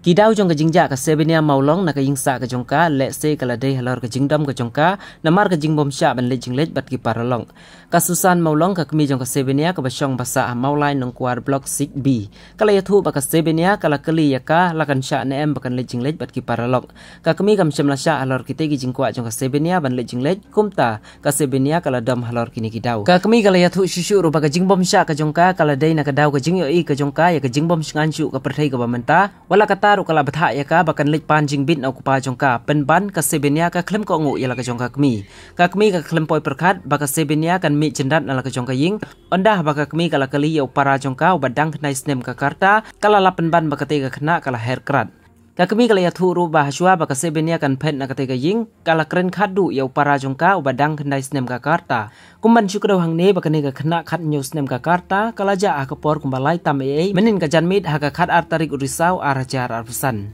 Kidau jong ka jingja ka sebenia maulong na ka yingsa ka jongka le se kala dei halor ka jingdom ka jongka namar ka jingbom sya ban le jinglet bat ki paralong kasusan maulong ka kmi jong ka sebenia ka basyong basa maulai nong kuar blok 6B kala yathu ba ka sebenia kala kali yaka lakan sya ne em bakan le jinglet bat ki paralong ka kmi kam shemla sya halor kite ki jingkwa jong ka sebenia ban le jinglet kumta ka sebenia kala dam halor kini kidau ka kmi kala yathu shushu ro ba ka jingbom sya ka jongka kala dei na ka dau ka jingyo i ka jongka ya ka jingbom shanganchu ka perthai ka bamenta wala kata kala batha ya ka bakan lej pan jingbit au kupa jongka penban ka sebenia ka klem ko ngu yala ka jongka kmi ka klem poi perkhat baka sebenia kan mi jendat nala ka jongka ying ondah baka kmi kala kali ya para jongka badang knai snem ka karta kala la penban baka te ka khna kala haircut ka kmi kala ya thu ru ba hashwa baka sebenia kan phet na ka te ka ying kala kren khadu ya para jongka badang knai snem ka karta kumban syukro hang ne baka ne ka khna khat news nem ka karta kala ja ka por kumbalai tam menin ka janmit ha ka khat artarik urisau arajar arpesan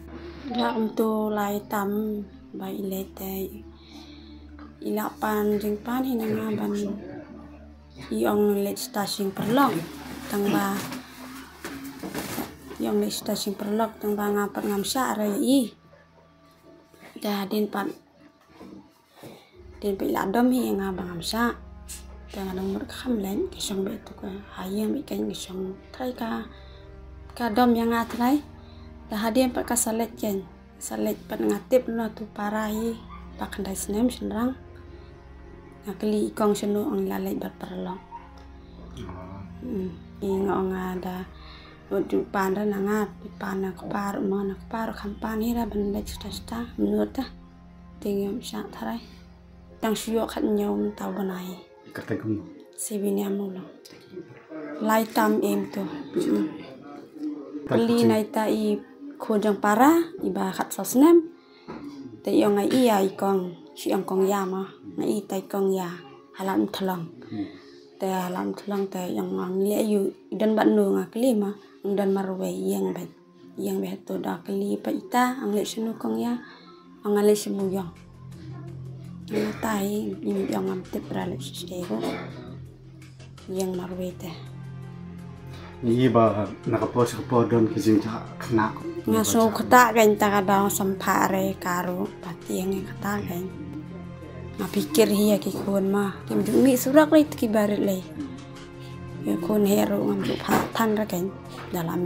ra tu lai tam bai lete ila pan jing pan hina ban iong let station perlong tang ba iong let station perlong tang ba ngapat ngam sya ra i da din pan din pe la dom hi nga ba ngam sya ta nang mer kham len ki song be tu ka hayang mi kan ki song thai ka dom yang atrai da hadien pat ka salet ken salet pat ngatip no tu parai pak ndai snem senrang ngakli ikong senu ong lalai bat perlong ingong ada udu panda nangat pana kepar mana kepar kampani ra ban lek sta menurut ta tingam sya tharai tang syok khat nyom tau banai kata kum sebenia mulo lai tam em tu li nai ta i khojang para iba khat sosnem te yong ai iya ikong si kong ya ma ngai tai kong ya halam thlong te halam thlong te yong ang le yu dan ban nu nga klima dan marwe yang be to da kli pa ita ang le sunu kong ya ang le semu yong ang tai im yong am te pra le stego yang marwe te ni ba nakapos ko po don ki jingja khna nga so khata gan ta ka da sampare karo patieng khata gan nga pikir hiya ki kon ma kim ju mi surak le ki barit le ya kon hero ngam ju pha than ra gan dalam